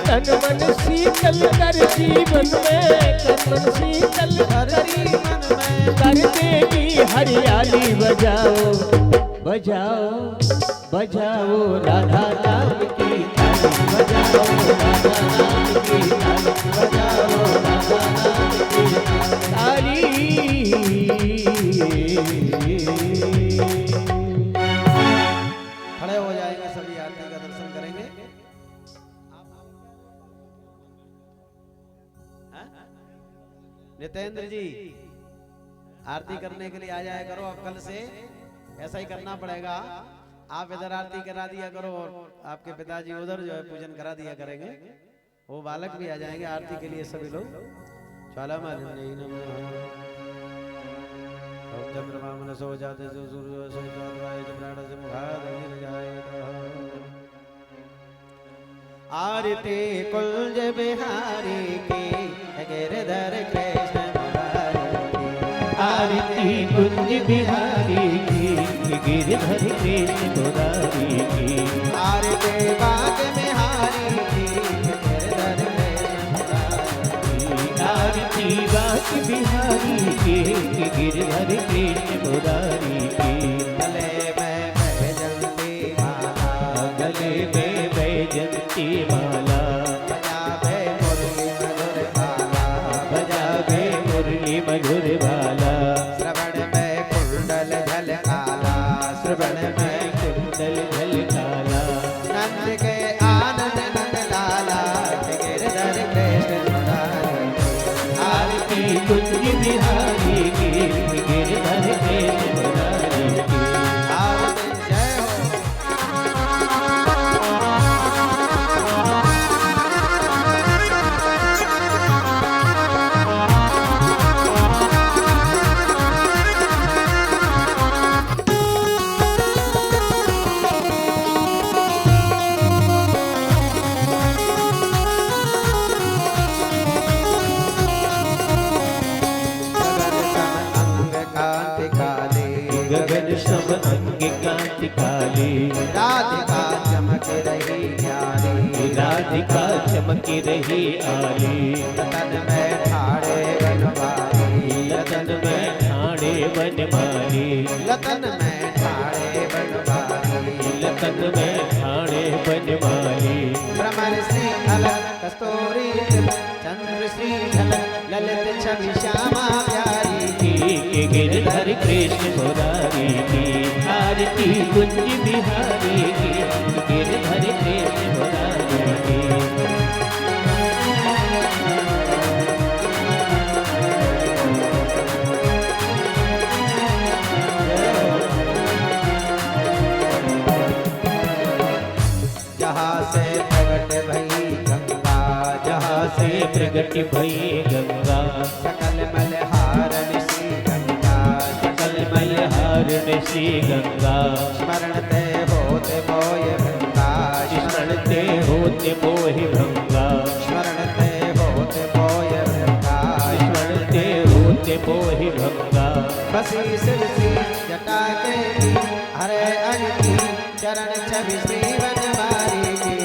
तन मन शीतल कर जीवन में, तन मन शीतल कर जीवन में, कर देगी हरियाली। बजाओ बजाओ बजाओ राधा नाम की ताली, बजाओ राधा नाम की ताली, बजाओ राधा नाम की ताली। खड़े हो जाएंगे, सभी आरती का दर्शन करेंगे। नितेंद्र जी आरती करने के लिए आ जाया करो, अब कल से ऐसा ही करना पड़ेगा। आप इधर आरती करा दिया करो और आपके पिताजी उधर जो है पूजन करा दिया करेंगे। वो बालक भी आ जाएंगे आरती के लिए सभी लोग। ज्वाला चंद्रमा मन सो जाते सूर्य सो जाते मुखाद जाए। आरती कुंज बिहारी की गिरधर कृष्ण आरती कुंज बिहारी की गिरधर कृष्ण मुरारी की, आरती बाग बिहारी की गिरधर कृष्ण मुरारी, आरती बाग बिहारी की गिरधर कृष्ण मुरारी की। गले में बैजंती माला, गले में बैजंती माला, बजावे मुरली मधुर बाला, बजावे मुरली मधुर बाला, श्रवण में कुंडल झलकाला, श्रवण में कुंडल झलकाला, नंद के आनंद नंद लाला गिरधर कृष्ण मुरारी। आरती कुंज बिहारी की गिरधर कृष्ण मुरारी की। आरती जय हो। गगन सम अंग कांति काली, राधिका चमक रही प्यारी, राधिका चमक रही आली, लतन में ठाड़े बनवारी, लतन में ठाणे बनमाली, लतन में ठाड़े बनवारी, लतन में ठाणे बनमाली। भ्रमर श्रीधल कस्तूरी चंद्र श्रीधल ललित छवि श्यामा प्यारी की गिरधर कृष्ण मुरारी की। आरती कुंज बिहारी की गिरधर कृष्ण मुरारी की। जहाँ से प्रगट भई गंगा, जहाँ से प्रगट भई गंगा, सकल मलहार श्री गंगा स्मरणते होते मोय भृंगा स्मरणते होते मोहि भंगा स्मरणते होते मोय भृंगा स्मरणते होते मोहि भंगा बसी शिव सी जटा तेरी हरे अनकी चरण छवि श्री वनमारी की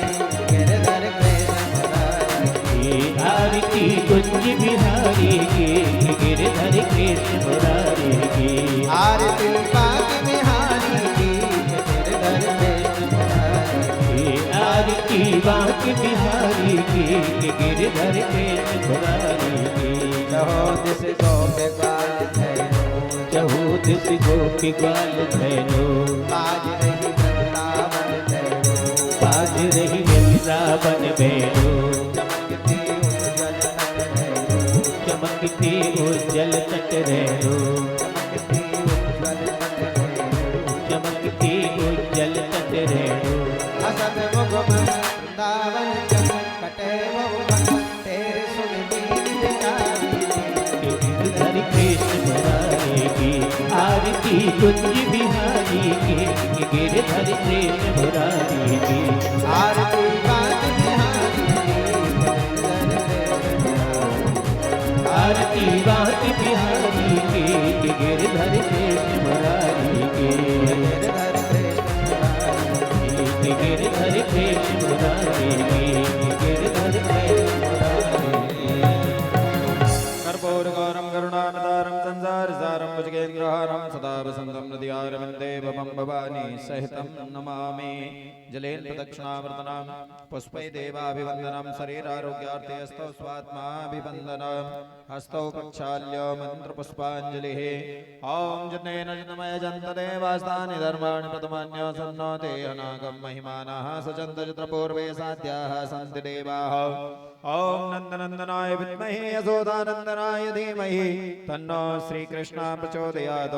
गिरधर कृष्ण मुरारी आरती कुंज बिहारी की गिरधर कृष्ण मुरारी की आरती बाग बिहारी की गिरधर कृष्ण मुरारी आरती बांके बिहारी की गिरधर कृष्ण मुरारी की जहो दिस गोपे ग्वाल धैनो चहु दिस गोपी ग्वाल धैनो आज रही वृंदावन धैनो बाज रही वृंदावन बैनो चमकती उज्जवल तट धैनो चमकती उज्जवल तट रैनो हसत मुख वृंदावन चम कटे बहुवन तेरे सुन दीन बिचारी गिरधर कृष्ण मुरारी की आरती कुंज बिहारी की गिरधर कृष्ण मुरारी की आरती बाग बिहारी आरती बांके बिहारी की गिरधर कृष्ण मुरारी की गिरधर कृष्ण मुरारी गिरधर कृष्ण मुरारी की गिरधर कृष्ण मुरारी की कर्पूरगौरं करुणावतारं संसारसारं भुजगेन्द्रहारं सदा वसन्तं हृदयारविन्दे भवं भवानी सहितं नमामि जलेन प्रदक्षिणावर्तनं पुष्पै देवाभिवन्दनं शरीरारोग्यार्थे हस्तौ स्वात्माभिवन्दनं हस्तौ प्रक्षाल्य मन्त्रपुष्पाञ्जलिः ॐ जनेन जनमय जन्तदेवास्तानि धर्माणि प्रथमान्यसन्नो ते अनागं महिमानः सचन्दजत्रपूर्वे साध्याः सन्ति देवाः ॐ नन्दनन्दनाय विद्महे यशोदानन्दनाय धीमहि तन्नो श्रीकृष्णः प्रचोदयात्